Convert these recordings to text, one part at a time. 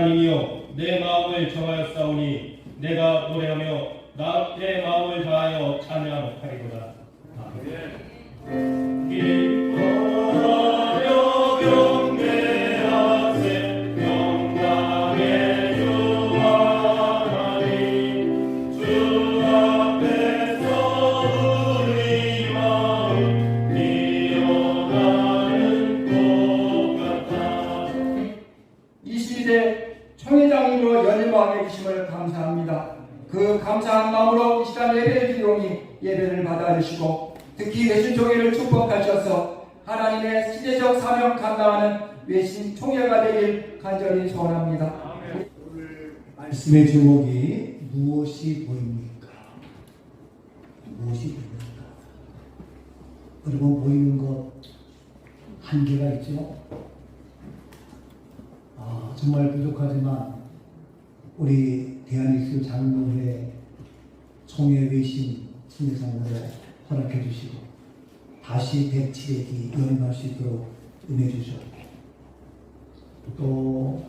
하나님이여 내 마음을 정하였사오니 내가 노래하며 내 마음을 다하여 찬양하리로다. 아멘. 기뻐하여 경배하세 영광의 주 하나님 주 앞에서 우리 마음 피어나는 꽃 같아. 이 시대 총회장님으로 연일 마음에 계심을 감사합니다. 그 감사한 마음으로 이 시간 예배를 드리오니 예배를 받아주시고 특히 외신 총회를 축복하셔서 하나님의 시대적 사명 감당하는 외신 총회가 되길 간절히 소원합니다. 오늘 말씀의 제목이 무엇이 보입니까? 무엇이 보입니까? 여러분 보이는 것 한계가 있죠? 정말 부족하지만 우리 대한예술 장로회 총회 외신 총회장으로 허락해 주시고 다시 107회기 연임할 수 있도록 은혜 주셨고 또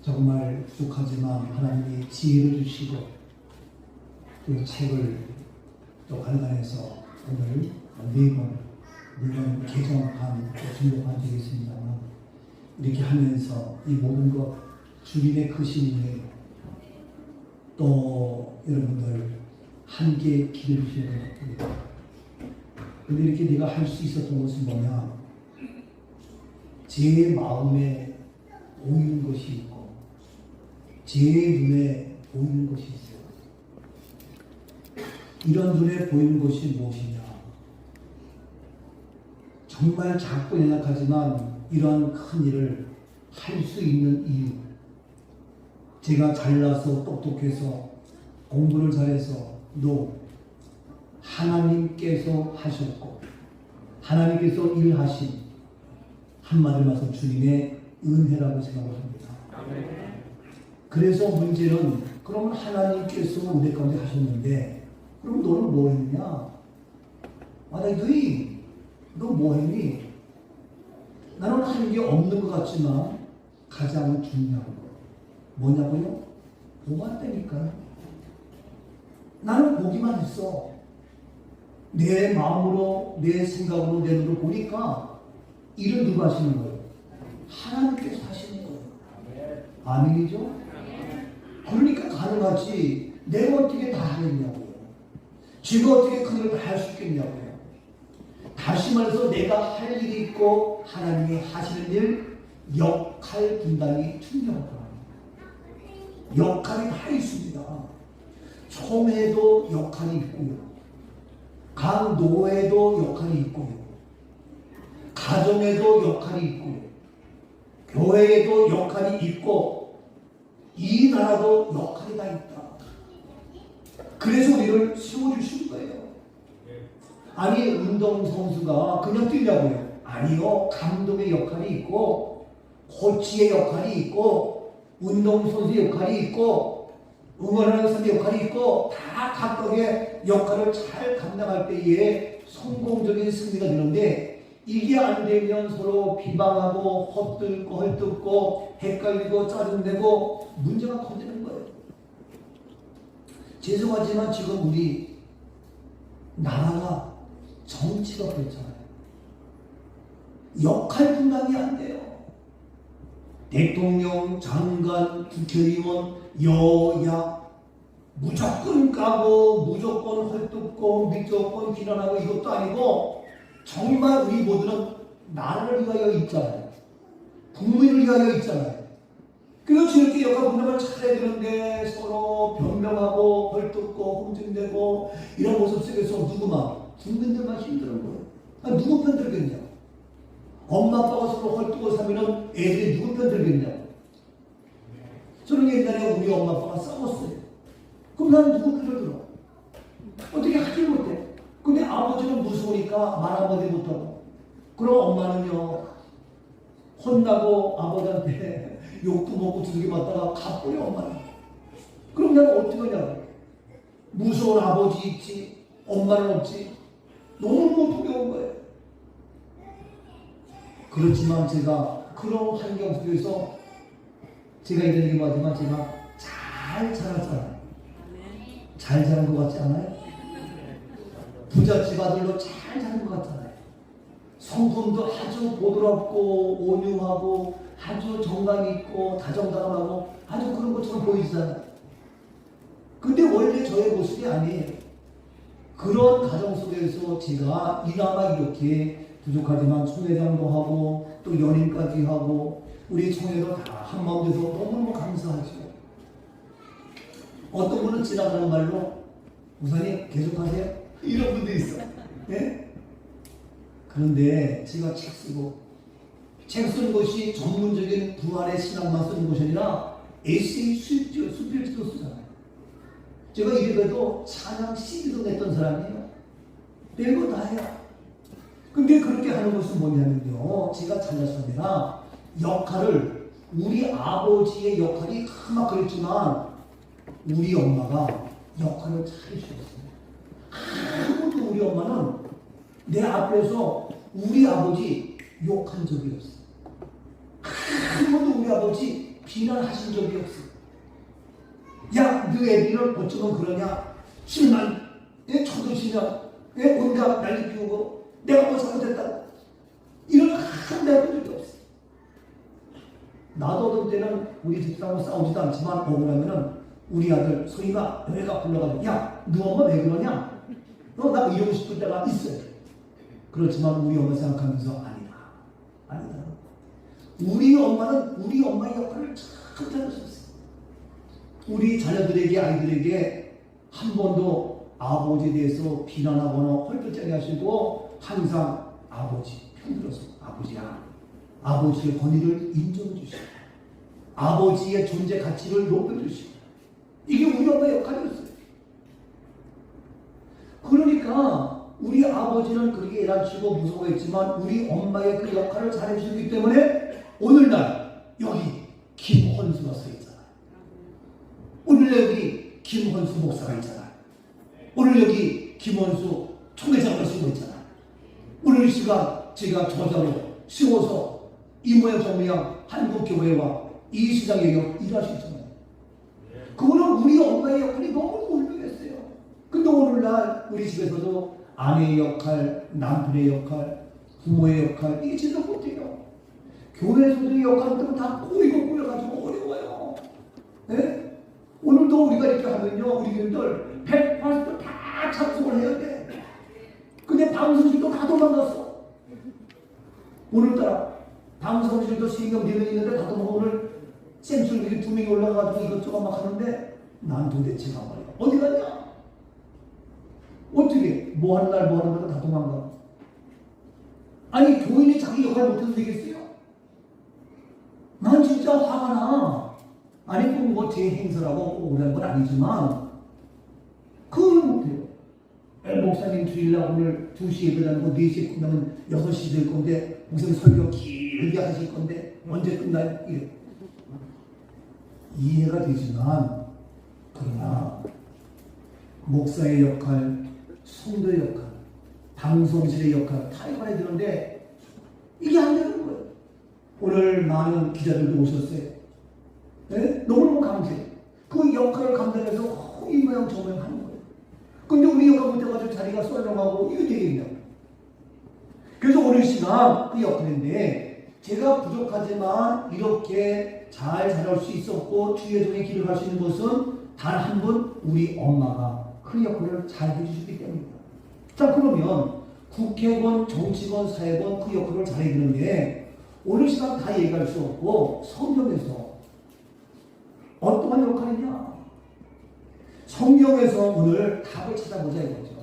정말 부족하지만 하나님이 지혜를 주시고 그 책을 또 간간해서 오늘 4권 물론 개정판 또 중독판 되겠습니다만 이렇게 하면서 이 모든 것 주님의 크심에 또 여러분들 함께 기도해 주셔야 됩니다. 근데 이렇게 내가 할 수 있었던 것은 뭐냐? 제 마음에 보이는 것이 있고 제 눈에 보이는 것이 있어요. 이런 눈에 보이는 것이 무엇이냐? 정말 작고 연약하지만 이러한 큰 일을 할 수 있는 이유, 제가 잘나서 똑똑해서 공부를 잘해서 하나님께서 하셨고 하나님께서 일하신 한마디로 말해서 주님의 은혜라고 생각을 합니다. 그래서 문제는 그러면 하나님께서 우리 가운데 하셨는데 그럼 너는 뭐 했냐? 너희 너 뭐 했니? 나는 하는 게 없는 것 같지만 가장 중요한 거 뭐냐고요? 보았다니까요. 나는 보기만 했어. 내 마음으로 내 생각으로 내 눈으로 보니까 일은 누가 하시는 거예요? 하나님께서 하시는 거예요. 아멘이죠? 그러니까 가능하지 내가 어떻게 다 하겠냐고요. 지가 어떻게 큰 걸 다 할 수 있겠냐고요. 다시 말해서 내가 할 일이 있고 하나님이 하시는 일 역할 분담이 투명하다. 역할이 다 있습니다. 총회도 역할이 있고요. 각 노회도 역할이 있고요. 가정에도 역할이 있고요. 교회에도 역할이 있고 이 나라도 역할이 다 있다. 그래서 우리를 세워주신 거예요. 아니 운동선수가 그냥 뛰려고요. 아니요. 감독의 역할이 있고 코치의 역할이 있고 운동선수의 역할이 있고 응원하는 사람의 역할이 있고 다 각각의 역할을 잘 감당할 때에 성공적인 승리가 되는데 이게 안 되면 서로 비방하고 헛들고 헐뜯고 헷갈리고 짜증내고 문제가 커지는 거예요. 죄송하지만 지금 우리 나라가 정치가 그렇잖아요. 역할 분담이 안 돼요. 대통령, 장관, 국회의원, 여야 무조건 까고 무조건 헐뜯고 무조건 비난하고 이것도 아니고 정말 우리 모두는 나라를 위하여 있잖아요. 국민을 위하여 있잖아요. 그래서 저렇게 역할 분담을 잘해야 되는데 서로 변명하고 헐뜯고 흠집내고 이런 모습 속에서 누구만 국민들만 힘드는 거예요. 누구 편 들겠냐? 엄마 아빠가 서로 헐뜯고 살면 애들이 누구 편 들겠냐? 저는 옛날에 우리 엄마 아빠가 싸웠어요. 그럼 나는 누구 편을 들어? 어떻게 하지 못해? 근데 아버지는 무서우니까 말 한마디 못하고 그럼 엄마는요 혼나고 아버지한테 욕도 먹고 두들겨 맞다가 가버려 엄마는. 그럼 내가 어떻게 하냐고. 무서운 아버지 있지 엄마는 없지. 너무 두려운 거예요. 그렇지만 제가 그런 환경 속에서 제가 이런 얘기 하지만 제가 잘 자랐잖아요. 잘 자란 것 같지 않아요? 부잣집 아들로 잘 자란 것 같잖아요. 성품도 아주 보드랍고 온유하고 아주 정감 있고 다정다감하고 아주 그런 것처럼 보이잖아요. 근데 원래 저의 모습이 아니에요. 그런 가정 속에서 제가 이나마 이렇게 부족하지만 총회장도 하고 또 연인까지 하고 우리 총회도 다 한마음 돼서 너무너무 감사하죠. 어떤 분은 지나가는 말로 우선이 계속하세요? 이런 분도 있어. 네? 그런데 제가 책 쓴 것이 전문적인 부활의 신앙만 쓰는 것이 아니라 에세이 수필지도 쓰잖아요. 제가 이래봬도 찬양 CD도 냈던 사람이에요. 별거 다 해요. 근데 그렇게 하는 것은 뭐냐면요. 제가 잘났습니다. 역할을 우리 아버지의 역할이 막 그랬지만 우리 엄마가 역할을 잘 해주셨어요. 한 번도 우리 엄마는 내 앞에서 우리 아버지 욕한 적이 없어요. 한 번도 우리 아버지 비난하신 적이 없어요. 야, 너 애비는 어쩌면 그러냐? 실만, 쳐드시냐? 온갖 난리 피우고 내가 뭐 잘못했다. 이런 한 번 해본 적이 없어요. 나도 어떤 때는 우리 집사람하고 싸우지도 않지만 억울하면은 우리 아들 소희가 내가 불러가지고 야, 너 엄마 왜 그러냐? 나 이러고 싶을 때가 있어요. 그렇지만 우리 엄마 생각하면서 아니다. 우리 엄마는 우리 엄마의 역할을 참 잘하셨어요. 우리 자녀들에게 아이들에게 한 번도 아버지에 대해서 비난하거나 헐뜯지 하시고 항상 아버지 편들어서 아버지야, 아버지의 권위를 인정해 주시고 아버지의 존재 가치를 높여주시고 이게 우리 엄마의 역할이었어요. 그러니까 우리 아버지는 그렇게 애당치고 무서워했지만 우리 엄마의 그 역할을 잘해주셨기 때문에 오늘날 여기 김헌수가 서 있잖아요. 오늘 여기 김헌수 목사가 있잖아요. 오늘 여기 김헌수 총회장을 쓰고 있잖아요. 오늘 이 시간 제가 저자로 씌워서 이 모양 저 모양 한국교회와 이 시장에 일하시잖아요. 그거는 우리 엄마의 역할이 너무 훌륭했어요. 근데 오늘날 우리 집에서도 아내의 역할, 남편의 역할, 부모의 역할 이게 진짜 못해요. 교회에서도 역할들은 다 꼬이고 어려워요. 네? 오늘도 우리가 이렇게 하면요, 우리 교인들 100% 다 참석을 해야 돼. 근데 방송실도 다 도망갔어. 오늘따라 방송실도 3명, 4명 있는데 다 도망가. 오늘 쌤술들이 2명이 올라가가지고 이것저것 막 하는데 난 도대체가 말이야. 어디 갔냐? 어떻게 뭐 하는 날 뭐 하는 날 다 도망가. 아니 교인이 자기 역할 못해도 되겠어요? 난 진짜 화가 나. 아니 뭐 제 행사라고 오라는 건 아니지만 그걸 못해요. 목사님 주일날 오늘 2시에 끝나고 4시에 끝나면 6시 될 건데 목사님 설교 길게 하실 건데 언제 끝나요? 이래. 이해가 되지만 그러나 목사의 역할, 성도의 역할, 방송실의 역할 다 해봐야 되는데 이게 안 되는 거예요. 오늘 많은 기자들도 오셨어요. 네? 너무너무 감사해요. 그 역할을 감당해서 이 모양 저 모양 하는 거예요. 근데 우리 역할 못해가지고 자리가 썰렁하고 이거 되겠냐. 그래서 오늘 시간 그 역할인데 제가 부족하지만 이렇게 잘 자랄 수 있었고 주의 종의 길을 갈 수 있는 것은 단 한 분 우리 엄마가 그 역할을 잘 해주셨기 때문입니다. 자, 그러면 국회의원, 정치권, 사회권 그 역할을 잘해야 되는데 오늘 시간 다 얘기할 수 없고 성경에서 어떠한 역할이냐? 성경에서 오늘 답을 찾아보자 이거죠.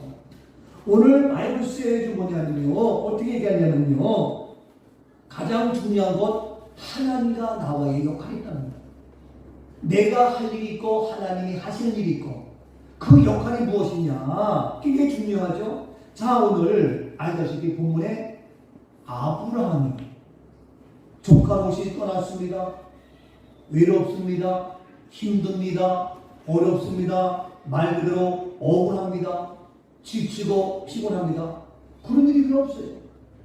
오늘 바이블 스테이지 뭐냐면요, 어떻게 얘기하냐면요, 가장 중요한 것 하나님과 나와의 역할이 있다는 거예요. 내가 할 일이 있고 하나님이 하시는 일이 있고 그 역할이 무엇이냐, 이게 중요하죠. 자, 오늘 알다시피 본문에 아브라함이 조카 없이 떠났습니다. 외롭습니다. 힘듭니다. 어렵습니다. 말 그대로 억울합니다. 지치고 피곤합니다. 그런 일이 별로 없어요.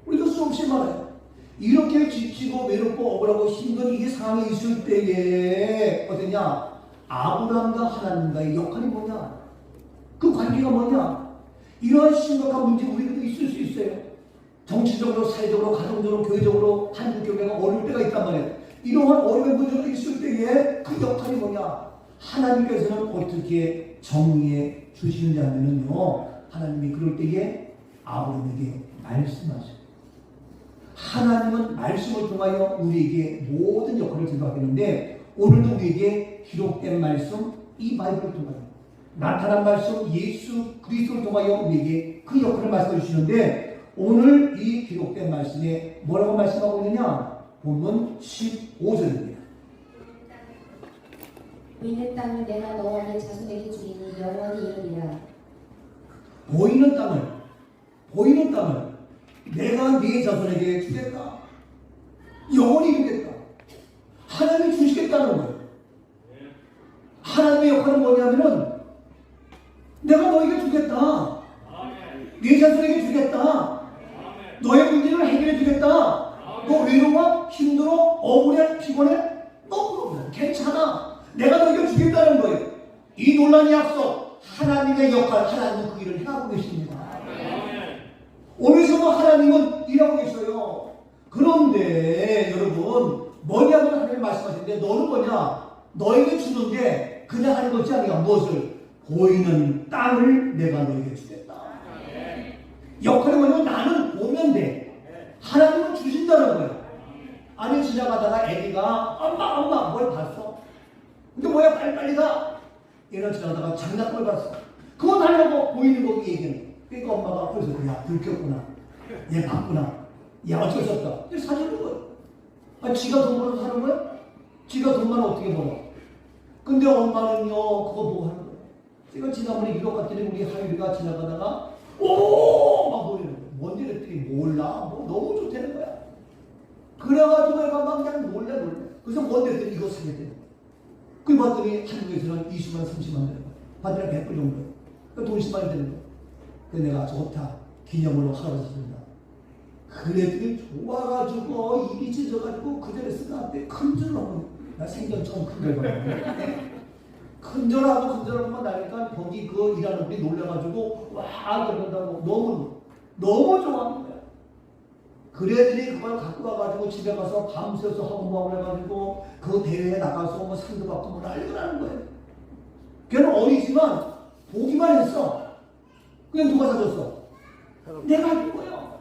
우리도 수없이 말해요. 이렇게 지치고 외롭고 억울하고 힘든 이 상황이 있을 때에 어떠냐? 아브라함과 하나님과의 역할이 뭐냐? 그 관계가 뭐냐? 이러한 심각한 문제 우리들도 있을 수 있어요. 정치적으로, 사회적으로, 가정적으로, 교회적으로 한국교회가 어려울 때가 있단 말이에요. 이러한 어려운 문제가 있을 때에 그 역할이 뭐냐? 하나님께서는 어떻게 정리해 주시는지 하면은요, 하나님이 그럴 때에 아브라함에게 말씀하셔요. 하나님은 말씀을 통하여 우리에게 모든 역할을 제공하겠는데, 오늘도 우리에게 기록된 말씀, 이 바이블을 통하여 나타난 말씀, 예수 그리스도를 통하여 우리에게 그 역할을 말씀해 주시는데, 오늘 이 기록된 말씀에 뭐라고 말씀하고 있느냐? 본문 15절입니다. 보이는 땅을 내가 너와 네 자손에게 주리니 영원히 이르리라. 보이는 땅을 내가 네 자손에게 주겠다. 영원히 주겠다. 하나님이 주시겠다는 거예요. 하나님의 역할은 뭐냐면은 내가 너에게 주겠다. 네 자손에게 주겠다. 너의 문제를 해결해 주겠다. 너 외로워? 힘들어? 억울해? 피곤해? 너 괜찮아. 내가 너에게 주겠다는 거예요. 이 놀라운 약속, 하나님의 역할, 하나님은 그 일을 해가고 계십니다. 오늘서도 하나님은 일하고 계셔요. 그런데 여러분, 뭐냐면 하나님 말씀하시는데, 너는 뭐냐? 너에게 주는데 그냥 하는 것이 아니라 무엇을? 보이는 땅을 내가 너에게 주겠다. 역할이 뭐냐면 나는 보면 돼. 하나님은 주신다는 거예요. 아니 지나가다가 애기가 엄마 뭘 봤어? 근데 뭐야 빨리빨리 가. 얘는 지나가다가 장난감을 봤어. 그거 달라고 보이는 거 얘기는. 그러니까 엄마가 그래서 야 들켰구나. 얘 봤구나. 야 어쩔 수 없다. 이렇게 사주는 거예요. 아니 지가 돈 벌어서 사는 거야? 지가 돈만 어떻게 벌어? 근데 엄마는요 그거 보고 하는 거예요. 제가 지난번에 유럽 갔더니 우리 하율이가 지나가다가 막 보이는 거예요. 뭔지 그랬더니 몰라. 뭐 너무 좋다는 거야. 그래가지고 애가 막 그냥 놀래. 그래서 뭔데 그랬더니 이거 사게 돼. 그 봤더니 한국에서는 20만 30만 되는 거야. 반대로 100불 정도. 그 돈 10만이 되는 거야. 그래서 내가 좋다. 기념으로 하라고 샀습니다. 그랬더니 좋아가지고 입이 찢어가지고 그 자리에서 나한테 큰절하고 나 생전 처음 큰절 받았는데 큰절하고만 나니까 거기 그 일하는 분이 놀라가지고 와 그런다고 너무 좋아하는 거야. 그래더니 그걸 갖고 와가지고 집에 가서 밤새서 하고 해가지고 그 대회에 나가서 뭐 상도 받고 뭐 난리가 나는 거예요. 걔는 어리지만 보기만 했어. 그냥 누가 사줬어? 내가 준 거야.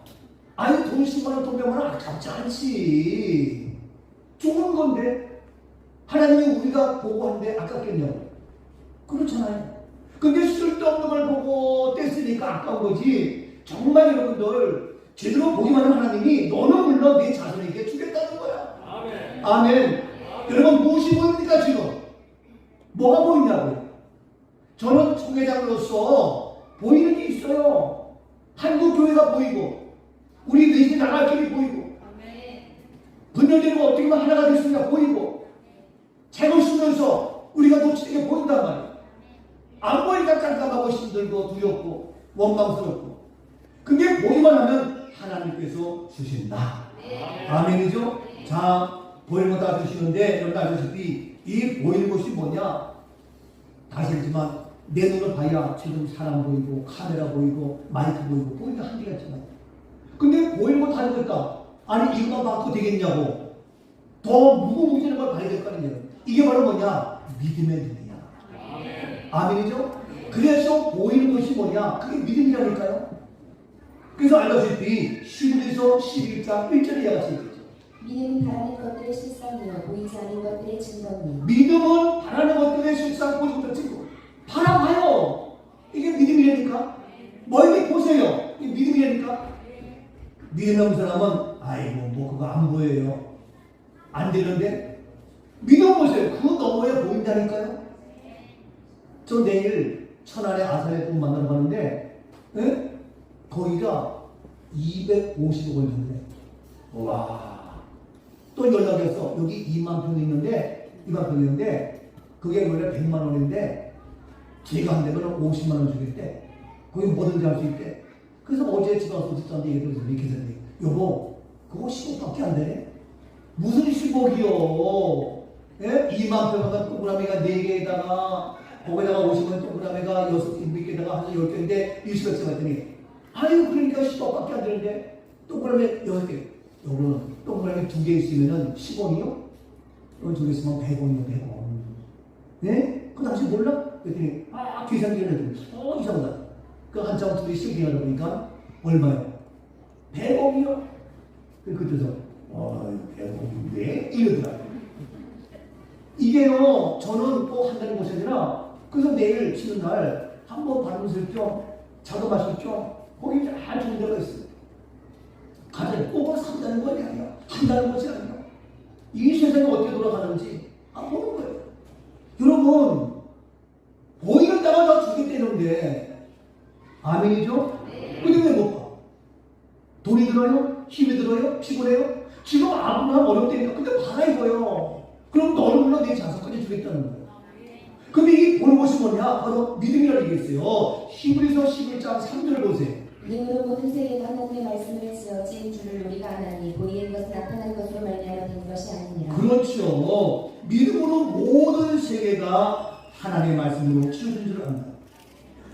아니 돈 10만원 돈 100만원 아깝지 않지. 좋은 건데 하나님이 우리가 보고 하는데 아깝겠냐고. 그렇잖아요. 근데 쓸데없는 걸 보고 뗐으니까 아까운 거지. 정말 여러분들 제대로 보기만 하는 하나님이 너는 물론 내 자손에게 주겠다는 거야. 아멘. 여러분 무엇이 보입니까 지금? 뭐가 보이냐고요? 저는 총회장으로서 보이는 게 있어요. 한국교회가 보이고 우리 넷이 나갈 길이 보이고 분열되는 거 어떻게 하면 하나가 됐으니까 보이고 책을 쓰면서 우리가 놓치는 게 보인단 말이에요. 안 보니까 깜깜하고 힘들고 두렵고 원망스럽고 그게 보기만 하면 하나님께서 주신다. 아멘이죠? 자, 보이는 거 다 주시는데 여러분 아시다시피 이 보이는 것이 뭐냐? 다시 했지만 내 눈을 봐야 지금 사람 보이고 카메라 보이고 마이크 보이고 보이는 한계가 있잖아요. 근데 보이는 거 다 해볼까? 아니 이거만 받고 되겠냐고 더 무궁무진한 걸 봐야 될 거 아니에요. 이게 바로 뭐냐? 믿음의 눈이야. 아멘이죠? 그래서 보이는 것이 뭐냐? 그게 믿음이라니까요. 그래서 알다시피 히브리서 11장 1절에 이와 같이 있겠죠. 믿음이 바라는 것들의 실상이요 보이지 않는 것들의 증거니. 믿음은 바라는 것들의 실상 보지 못할 증거. 바라봐요. 이게 믿음이라니까. 멀리 보세요. 이게 믿음이라니까. 믿음 없는 사람은 아이고 뭐 그거 안 보여요. 안 되는데 믿음 보세요. 그 너머에 보인다니까요. 저 내일 천안의 아산에 또 만나러 가는데 거기가 250억 원인데 와. 또 연락이 왔어. 여기 2만 평이 있는데 그게 원래 100만 원인데 제가 한 대면 50만 원 주겠대. 거기 뭐든지 할 수 있대. 그래서 어제 집에 와서 듣자는데 얘기를 이렇게 했는데 여보 그 그거 10억밖에 안 되네. 무슨 10억이요? 예? 2만 평가 동그라미가 4개에다가 거기다가 50원 동그라미가 6개에다가 한 10개인데 20억째 갔더니 아유 그러니까 10억밖에 안 되는데 동그라미 6개 요거는 동그라미 2개 있으면은 10원이요? 이건 2개 있으면 100원이요 100원. 네? 그 당시 몰라? 그랬더니 계산기를 해더니 이상하다. 그 한 장 둘이 실기하다 보니까 얼마요? 100억이요? 그때서 100억인데? 이러더라고요. 이게요, 저는 꼭 한다는 것이 아니라, 그래서 내일 쉬는 날 한번 발음을 좀, 자도 마실 좀, 거기 잘 좋은 데가 있어요. 가장 꼭 산다는 것이 아니야. 한다는 것이 아니야. 이 세상이 어떻게 돌아가는지 안 보는 거예요. 여러분, 보이는 땅을 다 주겠다는데, 아멘이죠? 근데 왜 못 봐? 돈이 들어요? 힘이 들어요? 피곤해요? 지금 아무나 어려울 때니까 근데 봐라 이거요. 그럼 너를 불러 내 자석까지 주겠다는 거예요. 근데 이 보는 것이 뭐냐? 바로 믿음이라는 얘기했어요. 히브리서 11장 3절을 보세요. 믿음으로 모든 세계가 하나님의 말씀을 지어진 줄을 우리가 아나니 보이는 것은 나타난 것으로 말미암아 된 것이 아니니라. 그렇죠. 믿음으로 모든 세계가 하나님의 말씀으로 지어진 줄을 안다.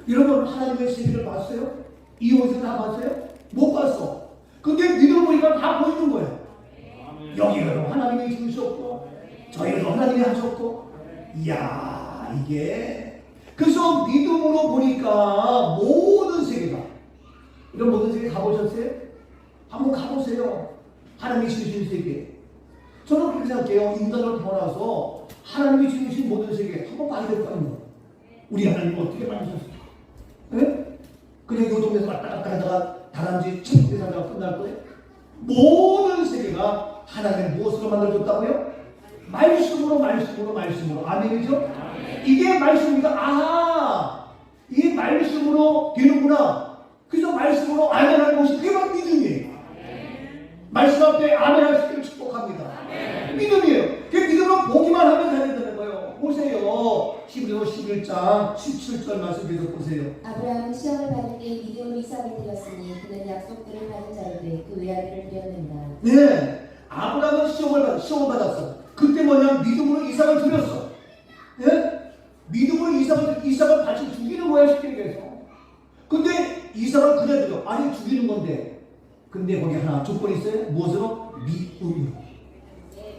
여러분 하나님의 세계를 봤어요? 이 옷을 다 봤어요? 못 봤어. 근데 믿음을 보니까 다 보이는 거예요. 여기가 하나님이 지으셨고 저희도 하나님이 하셨고 이야 이게 그래서 믿음으로 보니까 모든 세계가 이런 모든 세계 가보셨어요? 한번 가보세요. 하나님이 지으신 세계. 저는 그렇게 생각해요. 인간으로 태어나서 하나님이 지으신 모든 세계 한번 봐야 될 거 아니에요. 우리 하나님은 어떻게 만드셨을까? 네? 그냥 요 동네에서 왔다 갔다 하다가 다람쥐 천국에 살다가 끝날 거예요? 모든 세계가 하나님의 무엇으로 만들어졌다고요? 말씀으로 아멘이죠? 이게 말씀이니까 이게 말씀으로 되는구나. 그래서 말씀으로 아멘하는 것이 그게 바로 믿음이에요. 말씀 앞에 아멘할 수 있기를 축복합니다. 믿음이에요. 그 믿음으로 보기만 하면 되는 거예요. 보세요. 히브리서 11장 17절 말씀 계속 보세요. 아브라함은 시험을 받을 때 믿음으로 이삭을 드렸으니 그는 약속들을 받은 자로되 그 외아들을 드렸느니라. 네, 아브라함은 시험을 받았어. 그때 뭐냐? 믿음으로 이삭을 드렸어. 네? 믿음으로 이삭을 같이 죽이는 거야 쉽게 얘기해서. 근데 이삭을 그냥 드려. 아니 죽이는 건데. 근데 거기 하나 조건이 있어요. 무엇으로?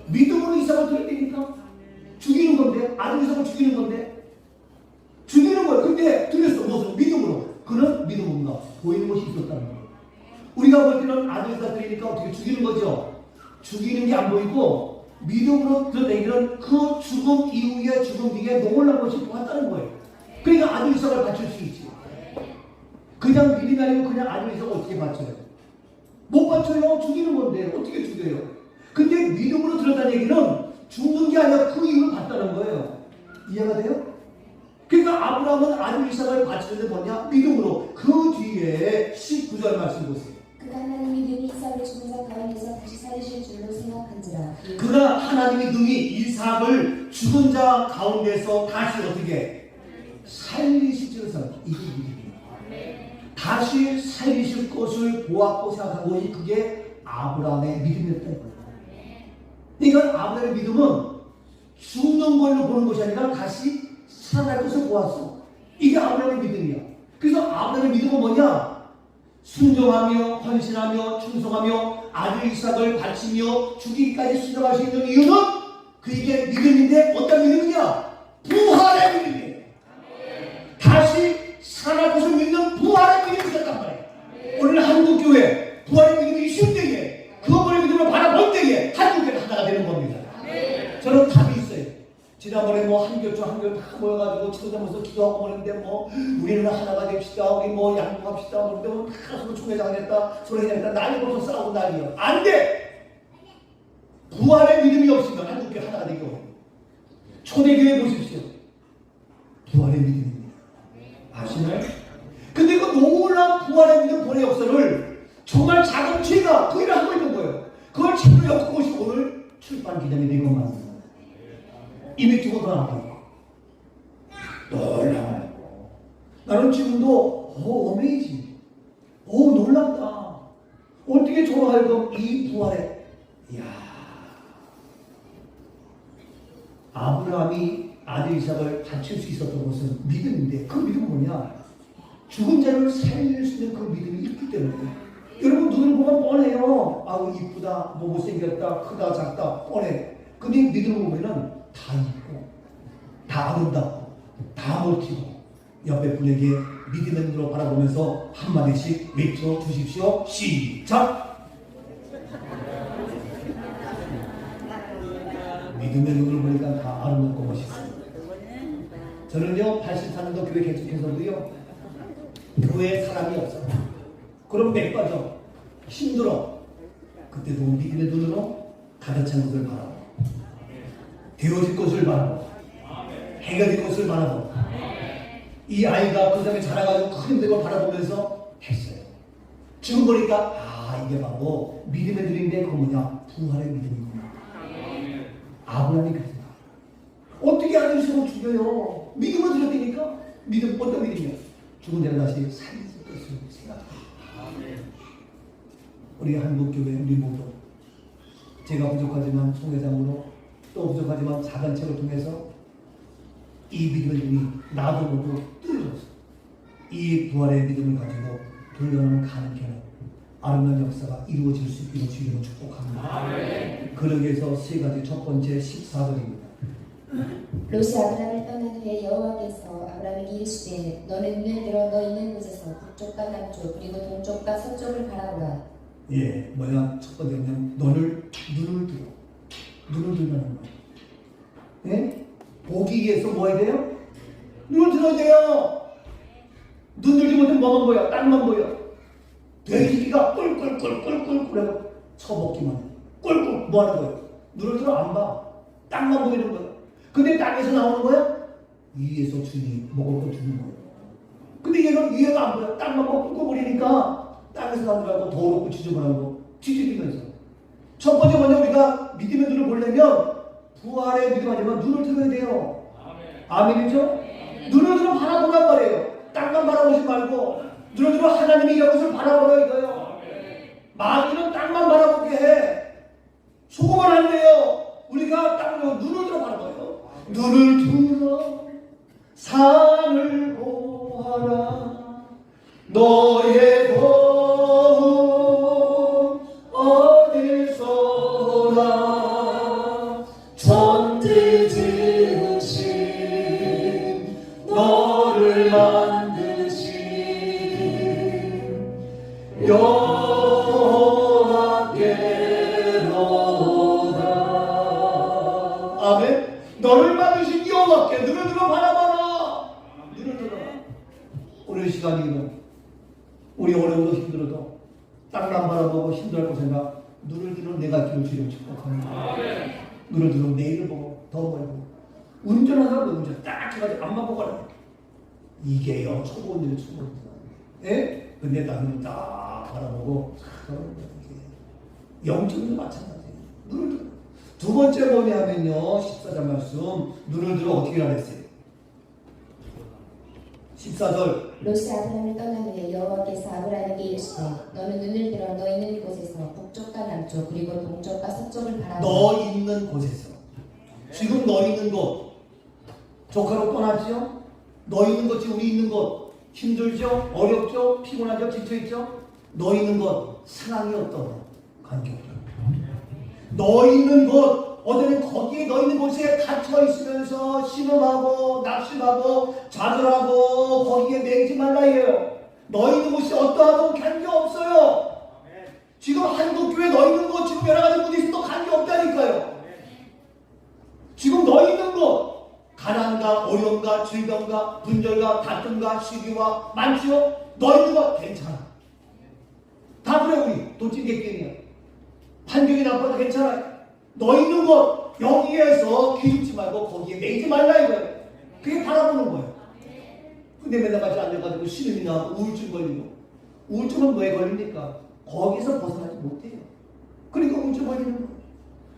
믿음으로 이삭을 드릴 때니까 죽이는 건데 아들 이삭을 죽이는 건데 죽이는 거예요. 근데 드렸어. 무엇으로? 믿음으로. 그는 믿음인가 보이는 것이 있었다는 거예요. 우리가 볼 때는 아들 이삭 드리니까 어떻게 죽이는 거죠? 죽이는 게 안 보이고 믿음으로 드러내기는 그 죽음 이후에 죽음 뒤에 놀라운 것이 보았다는 거예요. 그러니까 아들 이삭을 바칠 수 있지. 그냥 믿음이 아니고 그냥 아들 이삭을 어떻게 바쳐요? 못 바쳐요. 죽이는 건데 어떻게 죽여요? 근데 믿음으로 들었다는 얘기는 죽는 게 아니라 그 이유를 봤다는 거예요. 이해가 돼요? 그러니까 아브라함은 아들 이삭을 바치는데 뭐냐? 믿음으로. 그 뒤에 19절 말씀 보세요. 그가 하나님이 능히 이삭을 죽은 자 가운데서 다시 살리실 줄로 생각한지라. 그가 하나님이 능히 이삭을 죽은 자 가운데서 다시 어떻게 살리실 줄을 생각해. 이게 믿음이에요. 다시 살리실 것을 보았고 생각한 것이 그게 아브라함의 믿음이었다는 거예요. 그러니까 아브라함의 믿음은 죽는 걸로 보는 것이 아니라 다시 살아날 것을 보았어. 이게 아브라함의 믿음이야. 그래서 아브라함의 믿음은 뭐냐? 순종하며 헌신하며 충성하며 아들 이삭을 바치며 죽이기까지 순종할 수 있는 이유는 그에게 믿음인데 어떤 믿음이냐? 부활의 믿음이에요. 다시 살아날 것을 믿는 부활의 믿음이 있었단 말이에요. 오늘 한국교회 부활의 믿음이 있을 때에 그것을 믿음으로 바라볼 때에 한국교회가 하나가 되는 겁니다. 저는 답이 있어요. 지난번에 한교초 다 모여가지고 지도자면서 기도하고 그러는데 우리는 하나가 됩시다. 우리 양보합시다. 그런데 다 서로 총회장 했다. 소리했다. 난리 벌써 싸우고 난리요. 안 돼! 부활의 믿음이 없으면 한국교회 하나가 되기 어려워요. 초대교회 보십시오. 부활의 믿음입니다. 아시나요? 근데 그 놀라운 부활의 믿음 본의 역사를 정말 작은 죄가 그 일을 하고 있는 거예요. 그걸 책으로 엮은 것이 오늘 출판 기념이 된 것만 이미 두고 나왔고 놀라워요. 나는 지금도 어메이징 놀랍다. 어떻게 저로 하여금 이 부활에, 이야, 아브라함이 아들 이삭을 바칠 수 있었던 것은 믿음인데, 그 믿음은 뭐냐? 죽은 자를 살릴 수 있는 그 믿음이 있기 때문에. 여러분, 눈을 보면 뻔해요. 아우, 이쁘다, 뭐 못생겼다, 크다, 작다, 뻔해. 근데 믿음을 보면은 다 있고, 다 아름답고, 다 멋지고, 옆에 분에게 믿음의 눈으로 바라보면서 한마디씩 외쳐 주십시오. 시작! 믿음의 눈을 보니까 다 아름답고 멋있어요. 저는요, 84년도 교회 개척해서도요, 교회에 사람이 없어요. 그럼 맥 빠져. 힘들어. 그때도 믿음의 눈으로 가득 찬 것을 바라보, 되어질 것을 바라보, 해결될 것을 바라보, 이 아이가 그 다음에 자라가지고 큰 힘든 걸 바라보면서 했어요. 지금 보니까 이게 바로 믿음의 눈인데, 그거 뭐냐? 부활의 믿음이구나. 아브라함이 그랬다. 어떻게 아들 이삭을 죽여요? 믿음을 드렸다니까. 믿음, 어떤 믿음이야? 죽은 자를 다시 살릴 것을 생각합니다. 우리 한국교회, 우리 모두, 제가 부족하지만 총회장으로, 또 부족하지만 자간체를 통해서 이 믿음의 눈이 나도 모두 뚫려서 이 부활의 믿음을 가지고 돌려놓은 가능케는 아름다운 역사가 이루어질 수 있기를 주님으로 축복합니다. 그러기 위해서 세 가지. 첫 번째 14절입니다. 롯이 아브라함을 떠난 후에 여호와께서 아브라함에게 이르시되 너는 눈을 들어 너 있는 곳에서 북쪽과 남쪽 그리고 동쪽과 서쪽을 바라보라. 예, 뭐냐? 첫 번째는 눈을 들어. 눈을 들면 거예요. 예? 보기 위해서 뭐 해야 돼요? 눈을 들어야 돼요. 눈 들지 못하면 뭐만 보여? 땅만 보여. 돼지기가 꿀꿀꿀꿀꿀꿀 하고 쳐먹기만 해. 꿀꿀 뭐 하는 거예요? 눈을 들어 안 봐. 땅만 보이는 거예요. 근데 땅에서 나오는 거야? 위에서 주니 먹을 거 주는 거예요. 근데 얘는 위에가 안 보여. 땅만 보고 꿀꿀거리니까 땅에서 나오더라고 더럽고 지저분하고 뒤집히면서. 첫 번째 먼저 우리가 믿음의 눈을 보려면 부활의 믿음 아니면 눈을 들어야 돼요. 아멘이죠? 눈을 들어 바라보란 말이에요. 땅만 바라보지 말고 눈을 들어 하나님이 이런 것을 바라보라 이거예요. 마귀는 땅만 바라보게 해. 속으면 안 돼요. 우리가 땅으로 눈을 들어 바라봐요. 눈을 들어 산을 보아라. 너의 도움 어디서나. 천지 지으신 너를 만드신 여호와께로다. 아멘. 너를 만드신 여호와께 눈을 들어 바라봐라. 눈을 들어. 오늘 시간이면 우리 어려워도 힘들어도 땅만 바라보고 힘들고 생각, 눈을 들어 내가 길을 주려 축복합니다. 눈을 들어 내일을 보고 더 멀고 운전하는 사람도 운전 딱 해가지고 앞만 보고 가라. 이게요 초보 운전이 초보 운전. 예? 근데 나는 딱 바라보고 영적으로 마찬가지예요. 눈을 들어. 두 번째 뭐냐면요 14절 말씀 눈을 들어 어떻게 하랬어요? 14절 롯이 아브라함을 떠난 후에 여호와께서 아브라함에게 이르시되 너는 눈을 들어 너 있는 곳에서 북쪽과 남쪽 그리고 동쪽과 서쪽을 바라보라. 너 있는 곳에서. 지금 너 있는 곳 조카로 떠났죠? 너 있는 곳 지금 우리 있는 곳 힘들죠? 어렵죠? 피곤하죠? 지쳐있죠? 너 있는 곳 상황이 어떠냐? 관계없다. 너 있는 곳 어제는 거기에 너 있는 곳에 갇혀 있으면서 신음하고 낙심하고 좌절하고 거기에 매이지 말라 이에요. 너 있는 곳이 어떠하든 관계없어요. 지금 한국교회 너 있는 곳 지금 여러 가지 분이 있어도 관계없다니까요. 지금 너 있는 곳 가난과 어려움과 질병과 분열과 다툼과 시기와 많지요? 너 있는 곳 괜찮아. 다 그래 우리 도찐개끼리야. 환경이 나빠도 괜찮아요. 너 있는 곳 여기에서 기죽지 말고 거기에 매이지 말라 이거예요. 그게 바라보는 거예요. 근데 맨날 같이 앉아가지고 신음이 나고 우울증 걸리고. 우울증은 왜 걸립니까? 거기서 벗어나지 못해요. 그러니까 우울증 걸리는 거예요.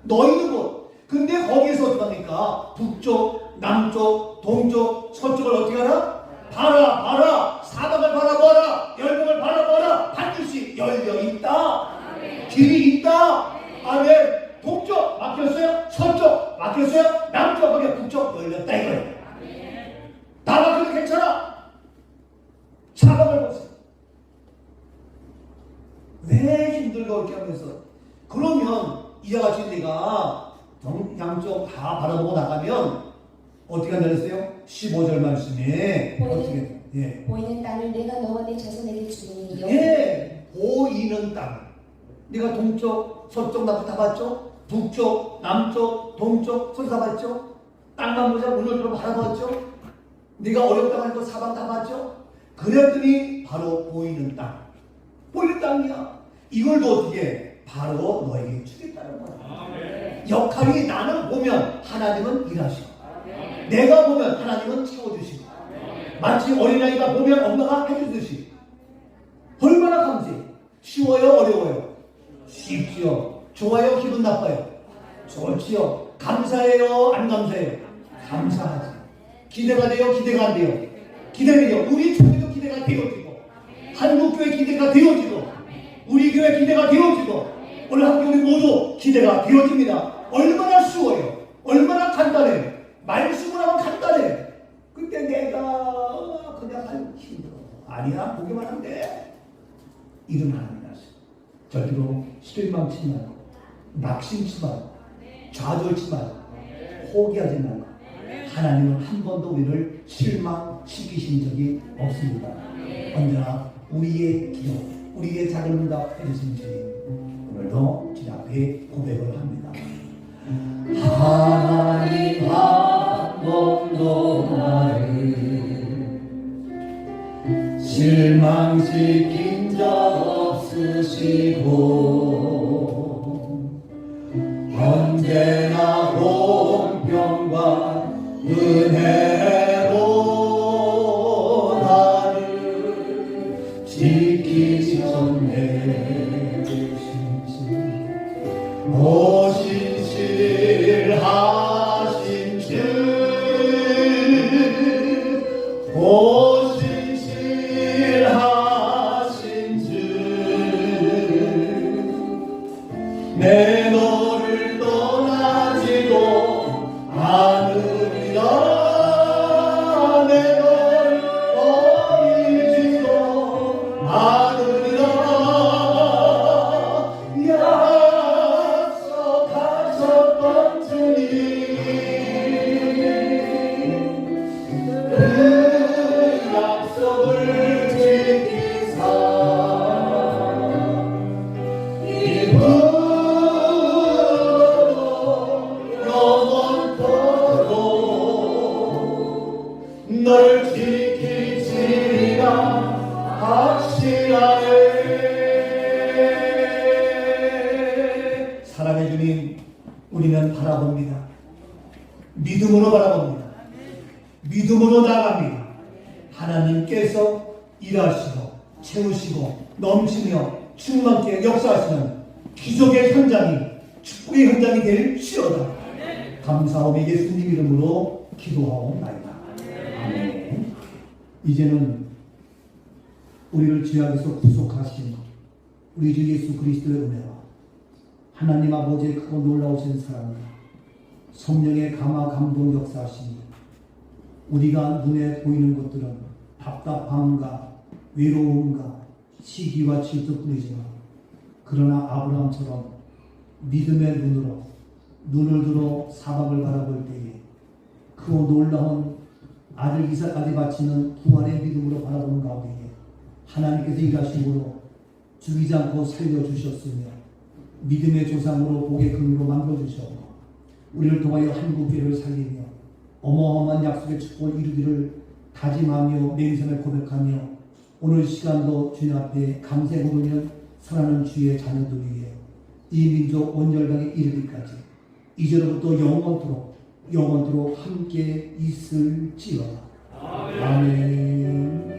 너 있는 곳. 근데 거기에서 어떻게 합니까? 북쪽, 남쪽, 동쪽, 서쪽을 어떻게 하라? 봐라. 사방을 바라봐라. 열방을 바라봐라. 반드시 열려있다. 이렇게 하면서. 그러면 이와 같이 내가 양쪽 다 바라보고 나가면 어떻게 한다랬어요? 15절 말씀에 어떻게 예. 보이는 땅을 내가 너와 내 자손에게 주니 예, 보이는 땅. 네가 동쪽, 서쪽, 남쪽 다 봤죠? 북쪽, 남쪽, 동쪽, 서쪽 다 봤죠? 땅만 보자 문을 들어 바라봤죠? 네가 어렵다고 하는 거 사방 다 봤죠? 그랬더니 바로 보이는 땅. 보이는 땅이야. 이걸 도 어떻게 해? 바로 너에게 주겠다는 거야. 역할이 나는 보면 하나님은 일하시고 내가 보면 하나님은 채워주시고 마치 어린아이가 보면 엄마가 해주듯이. 얼마나 감사해. 쉬워요? 어려워요? 쉽지요. 좋아요? 기분 나빠요? 좋지요. 감사해요? 안 감사해요? 감사하지. 기대가 돼요? 기대가 안 돼요? 기대돼요. 우리 교회도 기대가 되어지고 한국교회 기대가 되어지고 우리 교회 기대가 되어지고 오늘 학교 우리 모두 기대가 되어집니다. 얼마나 쉬워요. 얼마나 간단해요. 말씀을 하면 간단해. 근데 내가 그냥 할 힘들어. 아니야, 보기만 하면 돼. 이런 하나님이라서 절대로 실망치 말고 낙심치 말고 좌절치 말고 포기하지 말고 하나님은 한 번도 우리를 실망시키신 적이 없습니다. 언제나 우리의 기도, 우리의 작은 응답 해주신 주님 오늘도 주님 앞에 고백을 합니다. 하나님 한 번도 나를 실망시킨 적 없으시고 언제나 공평과 은혜로 나를 지키셨네. 오신실하신 주 오신실하신 주 내 너를 떠나지도 않으리라. 내 너를 버리지도 않으리라. 약속하셨던 주님 그 약속을 지키사 널 지키시리라 확실하네. 사랑의 주님, 우리는 바라봅니다. 믿음으로 바라봅니다. 믿음으로 나갑니다. 하나님께서 일하시고 채우시고 넘치며 충만케 역사하시는 기적의 현장이 축복의 현장이 될지어다. 감사하며 예수님 이름으로 기도하옵나이다. 아멘. 이제는 우리를 죄악에서 구속하신 우리 주 예수 그리스도의 은혜와 하나님 아버지의 크고 놀라우신 사랑과 성령의 감화 감동 역사하시니 우리가 눈에 보이는 것들은 답답함과 외로움과 시기와 질투뿐이지만 그러나 아브라함처럼 믿음의 눈으로 눈을 들어 사막을 바라볼 때에 그 놀라운 아들 이삭까지 바치는 부활의 믿음으로 바라보는 가운데에 하나님께서 일하심으로 죽이지 않고 살려주셨으며 믿음의 조상으로 복의 근으로 만들어주셨고 우리를 통하여 한국교회를 살리며 어마어마한 약속의 축복을 이루기를 다짐하며 맹세를 고백하며 오늘 시간도 주님 앞에 감사의 고백을 선하는 주의 자녀들 위해 이 민족 온전하게 이르기까지 이제로부터 영원토록 함께 있을지어다. 아멘.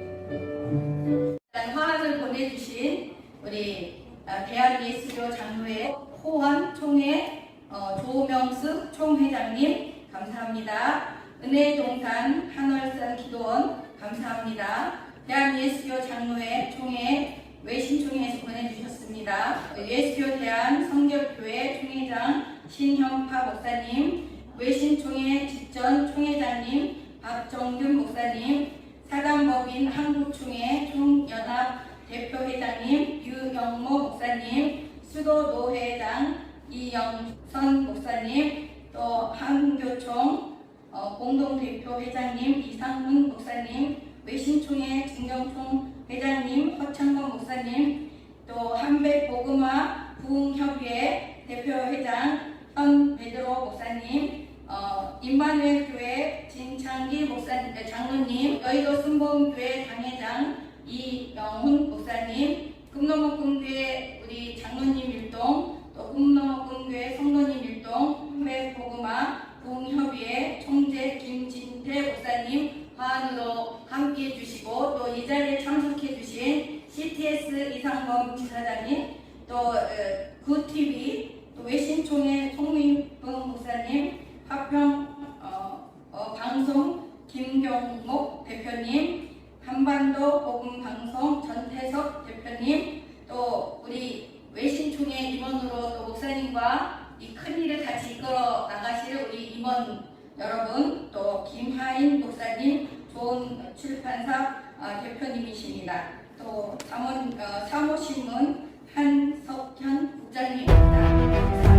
화환을 보내주신 우리 대한예수교 장로회 호환 총회 조명숙 총회장님 감사합니다. 은혜동산 한월산 기도원 감사합니다. 대한예수교 장로회 총회 외신총회에서 보내주셨습니다. 예수교 대한성결교회 총회장 신형파 목사님, 외신총회 직전 총회장님 박정균 목사님, 사단법인 한국총회 총연합 대표회장님 유영모 목사님, 수도노회장 이영선 목사님, 또 한교총 공동대표 회장님 이상문 목사님, 외신총회 진경총 회장님 허창건 목사님, 또 한백복음화 부흥협의회 대표회장 현베드로 목사님, 임마누엘 교회 진창기 목사님, 장로님, 여의도 순복음교회 당회장 이영훈 목사님, 금너목금교회 우리 장로님 일동, 또 금너목금교회 성도님 일동, 한백복음화 부흥협의회 총재 김진태 목사님 화환으로 함께해 주시고, 또 이 자리에 참석해 주신 CTS 이상범 지사장님, 또 구TV, 또 외신총회 송민봉 목사님, 화평 방송 김경목 대표님, 한반도 복음방송 전태석 대표님, 또 우리 외신총회 임원으로 또 목사님과 이 큰 일을 같이 이끌어 나가실 우리 임원 여러분, 또 김하인 목사님, 좋은 출판사 대표님이십니다. 또 사모신문 한석현 국장님입니다.